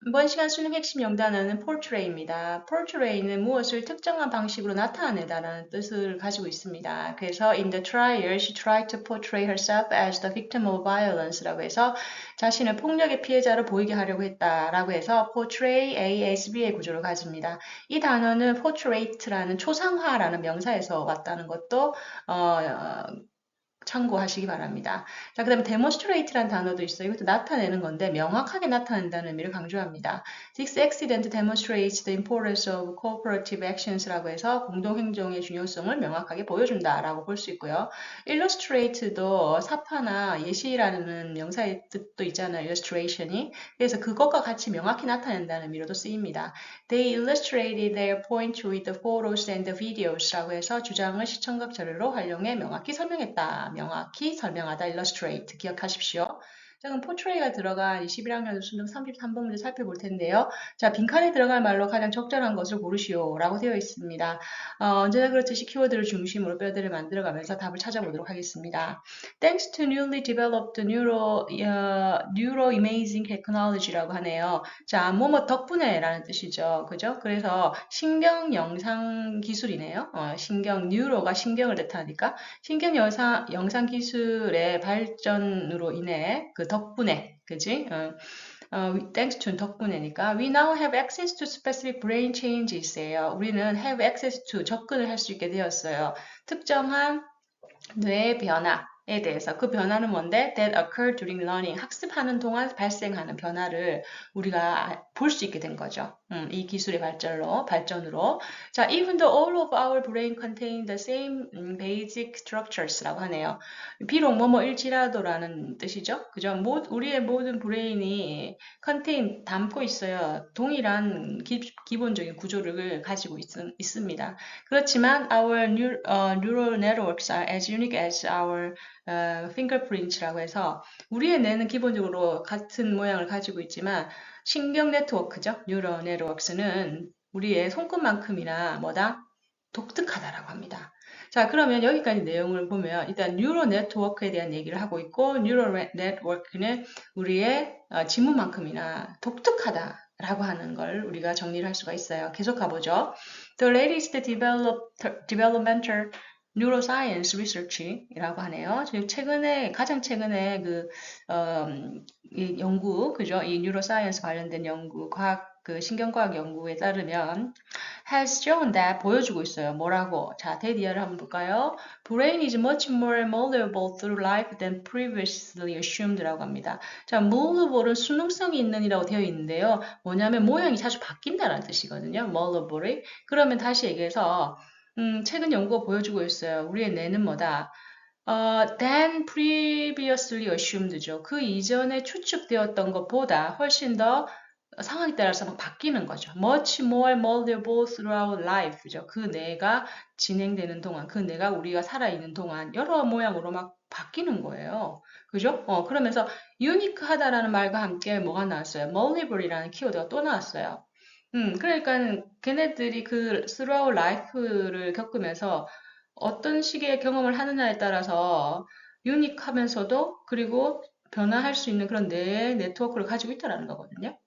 이번 시간 수능 핵심 영단어는 portray입니다. portray는 무엇을 특정한 방식으로 나타내다라는 뜻을 가지고 있습니다. 그래서 in the trial, she tried to portray herself as the victim of violence라고 해서 자신을 폭력의 피해자로 보이게 하려고 했다라고 해서 portray A as B의 구조를 가집니다. 이 단어는 portrait라는 초상화라는 명사에서 왔다는 것도 참고하시기 바랍니다. 자, 그 다음에 demonstrate라는 단어도 있어요. 이것도 나타내는 건데 명확하게 나타낸다는 의미를 강조합니다. This accident demonstrates the importance of cooperative actions라고 해서 공동행동의 중요성을 명확하게 보여준다라고 볼 수 있고요. illustrate도 사파나 예시라는 명사의 뜻도 있잖아요. illustration이. 그래서 그것과 같이 명확히 나타낸다는 의미로도 쓰입니다. They illustrated their point with the photos and the videos라고 해서 주장을 시청각 자료로 활용해 명확히 설명했다. 명확히 설명하다 illustrate 기억하십시오. 자, 그럼 portray가 들어간 21학년 수능 33번 문제 살펴볼 텐데요. 자, 빈칸에 들어갈 말로 가장 적절한 것을 고르시오 라고 되어 있습니다. 언제나 그렇듯이 키워드를 중심으로 뼈대를 만들어가면서 답을 찾아보도록 하겠습니다. Thanks to newly developed neuroimaging technology라고 하네요. 자, 뭐뭐 덕분에 라는 뜻이죠. 그죠? 그래서 신경 영상 기술이네요. 신경, 뉴로가 신경을 뜻하니까 신경 영상 기술의 발전으로 인해 그 덕분에, 그지? thanks to 덕분에니까 we now have access to specific brain changes예요. 우리는 have access to 접근을 할 수 있게 되었어요. 특정한 뇌의 변화에 대해서 그 변화는 뭔데? That occur during learning. 학습하는 동안 발생하는 변화를 우리가 볼 수 있게 된 거죠. 이 기술의 발전으로. 자, even though all of our brain contain the same basic structures라고 하네요. 비록 뭐뭐일지라도라는 뜻이죠. 그죠? 우리의 모든 브레인이 contain 담고 있어요. 동일한 기본적인 구조를 가지고 있습니다. 그렇지만 our neural networks are as unique as our fingerprints라고 해서 우리의 뇌는 기본적으로 같은 모양을 가지고 있지만 신경 네트워크죠. neural networks는 우리의 손끝만큼이나 뭐다? 독특하다라고 합니다. 자, 그러면 여기까지 내용을 보면 일단 뉴럴 네트워크에 대한 얘기를 하고 있고 뉴럴 네트워크는 우리의 지문만큼이나 독특하다라고 하는 걸 우리가 정리를 할 수가 있어요. 계속 가보죠. The latest developmental neuroscience research이라고 하네요. 가장 최근에 이 연구, 그죠? 이 neuroscience 관련된 연구, 그 신경과학 연구에 따르면 has shown that 보여주고 있어요. 뭐라고? 자, 데디어를 한번 볼까요? Brain is much more malleable through life than previously assued라고 합니다. 자, malleable은 수능성이 있는이라고 되어 있는데요. 뭐냐면 모양이 자주 바뀐다는 뜻이거든요. malleable이. 그러면 다시 얘기해서 최근 연구가 보여주고 있어요. 우리의 뇌는 뭐다? than previously assued죠. 그 이전에 추측되었던 것보다 훨씬 더 상황에 따라서 막 바뀌는 거죠. much more malleable throughout life죠. 그 뇌가 진행되는 동안, 그 뇌가 우리가 살아있는 동안 여러 모양으로 막 바뀌는 거예요. 그죠? 그러면서 유니크하다라는 말과 함께 뭐가 나왔어요? mallable이라는 키워드가 또 나왔어요. 그러니까 걔네들이 그 throughout life를 겪으면서 어떤 식의 경험을 하느냐에 따라서 유니크하면서도 그리고 변화할 수 있는 그런 뇌 네트워크를 가지고 있다는 거거든요.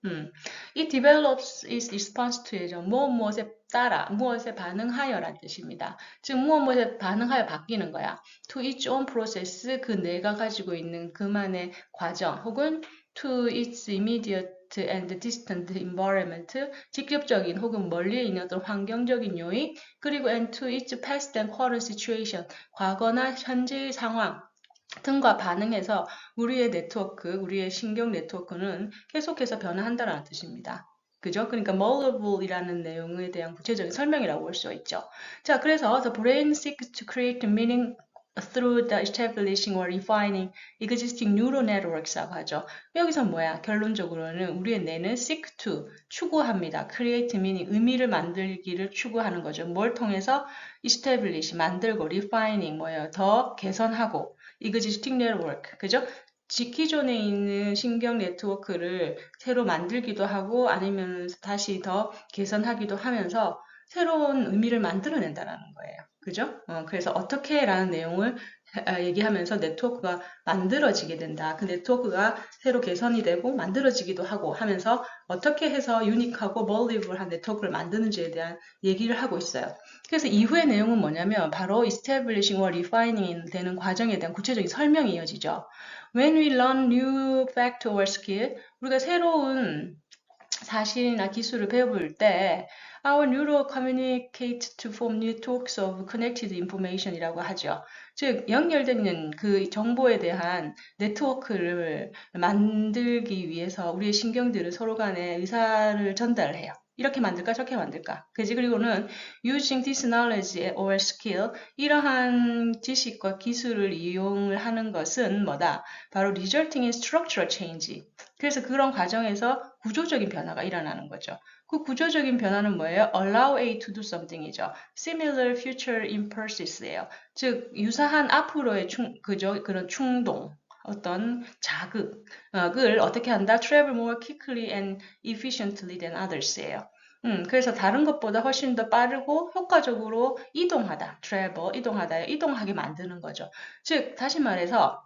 이 develops is response to죠. 무엇에 따라, 무엇에 반응하여란 뜻입니다. 즉, 무엇에 반응하여 바뀌는 거야. to its own process, 그 뇌가 가지고 있는 그만의 과정, 혹은 to its immediate and distant environment, 직접적인 혹은 멀리 있는 어떤 환경적인 요인, 그리고 and to its past and current situation, 과거나 현재의 상황 등과 반응해서 우리의 네트워크, 우리의 신경 네트워크는 계속해서 변화한다는 뜻입니다. 그죠? 그러니까 moldable이라는 내용에 대한 구체적인 설명이라고 볼 수 있죠. 자, 그래서 the brain seeks to create meaning through the establishing or refining existing neural networks라고 하죠. 여기서 뭐야? 결론적으로는 우리의 뇌는 seek to, 추구합니다. create meaning, 의미를 만들기를 추구하는 거죠. 뭘 통해서? establish, 만들고, refining, 뭐예요? 더 개선하고, existing network, 그죠? 기존에 있는 신경 네트워크를 새로 만들기도 하고 아니면 다시 더 개선하기도 하면서 새로운 의미를 만들어낸다는 거예요. 그죠? 그래서 어떻게라는 내용을 얘기하면서 네트워크가 만들어지게 된다. 그 네트워크가 새로 개선이 되고 만들어지기도 하고 하면서 어떻게 해서 유니크하고 멀리블한 네트워크를 만드는지에 대한 얘기를 하고 있어요. 그래서 이후의 내용은 뭐냐면 바로 establishing or refining 되는 과정에 대한 구체적인 설명이 이어지죠. When we learn new fact or skill, 우리가 새로운 사실이나 기술을 배울 때 our neural communicate to form networks of connected information이라고 하죠. 즉 연결되는 그 정보에 대한 네트워크를 만들기 위해서 우리의 신경들은 서로 간에 의사를 전달해요. 이렇게 만들까 저렇게 만들까. 그지? 그리고는 using this knowledge or skill 이러한 지식과 기술을 이용을 하는 것은 뭐다? 바로 resulting in structural change. 그래서 그런 과정에서 구조적인 변화가 일어나는 거죠. 그 구조적인 변화는 뭐예요? Allow A to do something이죠. Similar future impulses예요. 즉 유사한 앞으로의 그런 충동, 어떤 자극을 어떻게 한다? Travel more quickly and efficiently than others예요. 그래서 다른 것보다 훨씬 더 빠르고 효과적으로 이동하다, travel, 이동하게 만드는 거죠. 즉, 다시 말해서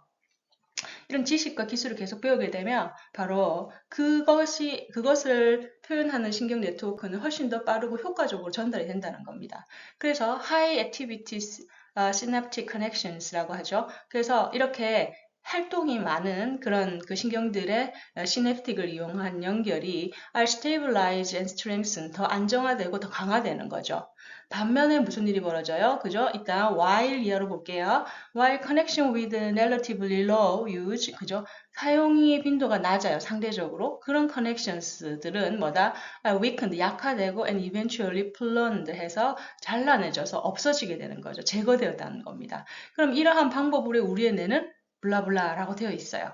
이런 지식과 기술을 계속 배우게 되면 바로 그것을 표현하는 신경 네트워크는 훨씬 더 빠르고 효과적으로 전달이 된다는 겁니다. 그래서 High Activities Synaptic Connections라고 하죠. 그래서 이렇게 활동이 많은 그런 그 신경들의 시냅틱을 이용한 연결이 are stabilized and strengthened, 더 안정화되고 더 강화되는 거죠. 반면에 무슨 일이 벌어져요? 그죠? 일단 while 이하로 볼게요. While connection with relatively low use, 그죠? 사용의 빈도가 낮아요, 상대적으로. 그런 connections들은 뭐다? weakened, 약화되고 and eventually pruned 해서 잘라내져서 없어지게 되는 거죠. 제거되었다는 겁니다. 그럼 이러한 방법으로 우리의 뇌는 블라블라라고 되어 있어요.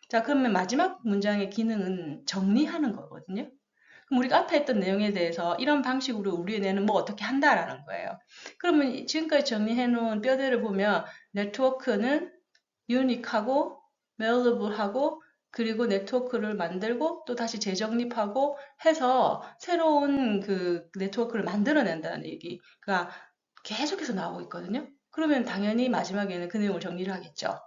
자, 그러면 마지막 문장의 기능은 정리하는 거거든요. 그럼 우리가 앞에 했던 내용에 대해서 이런 방식으로 우리의 뇌는 뭐 어떻게 한다라는 거예요. 그러면 지금까지 정리해 놓은 뼈대를 보면 네트워크는 유닉하고 매일러블하고 그리고 네트워크를 만들고 또 다시 재정립하고 해서 새로운 그 네트워크를 만들어낸다는 얘기가 계속해서 나오고 있거든요. 그러면 당연히 마지막에는 그 내용을 정리를 하겠죠.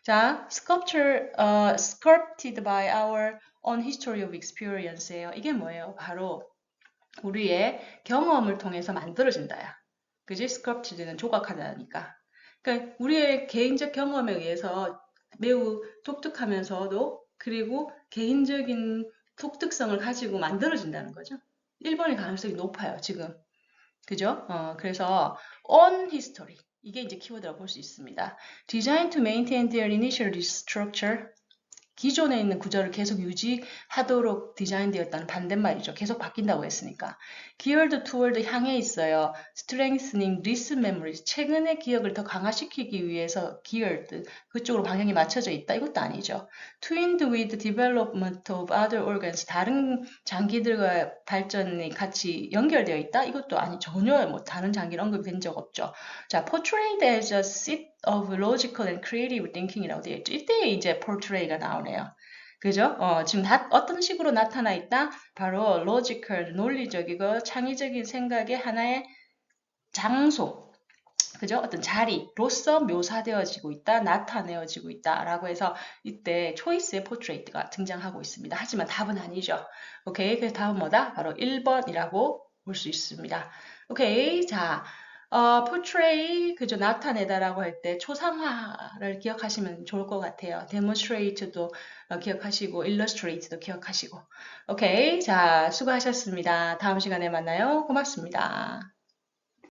자, sculpted by our own history of experience예요. 이게 뭐예요? 바로 우리의 경험을 통해서 만들어진다야. 그지? sculpted는 조각하다니까. 그러니까 우리의 개인적 경험에 의해서 매우 독특하면서도 그리고 개인적인 독특성을 가지고 만들어진다는 거죠. 1번의 가능성이 높아요, 지금. 그죠? 그래서 on history. 이게 이제 키워드라고 볼 수 있습니다. Designed to maintain their initial structure. 기존에 있는 구조를 계속 유지하도록 디자인되었다는 반대말이죠. 계속 바뀐다고 했으니까. Geared toward 향해 있어요. Strengthening recent memories. 최근의 기억을 더 강화시키기 위해서 geared 그쪽으로 방향이 맞춰져 있다. 이것도 아니죠. Twinned with development of other organs. 다른 장기들과 발전이 같이 연결되어 있다. 이것도 아니 전혀 뭐 다른 장기를 언급된 적 없죠. 자, portrayed as a seat of logical and creative thinking이라고 되어 있죠. 이때 이제 portray가 나오네요. 그죠? 지금 어떤 식으로 나타나 있다? 바로 logical, 논리적이고 창의적인 생각의 하나의 장소, 그죠? 어떤 자리로서 묘사되어지고 있다, 나타내어지고 있다라고 해서 이때 초이스의 포트레이트가 등장하고 있습니다. 하지만 답은 아니죠. 오케이, 그래서 답은 뭐다? 바로 1번이라고 볼 수 있습니다. 오케이, 자, portray, 그죠? 나타내다라고 할 때 초상화를 기억하시면 좋을 것 같아요. demonstrate도 기억하시고, illustrate도 기억하시고. 오케이, 자, 수고하셨습니다. 다음 시간에 만나요. 고맙습니다.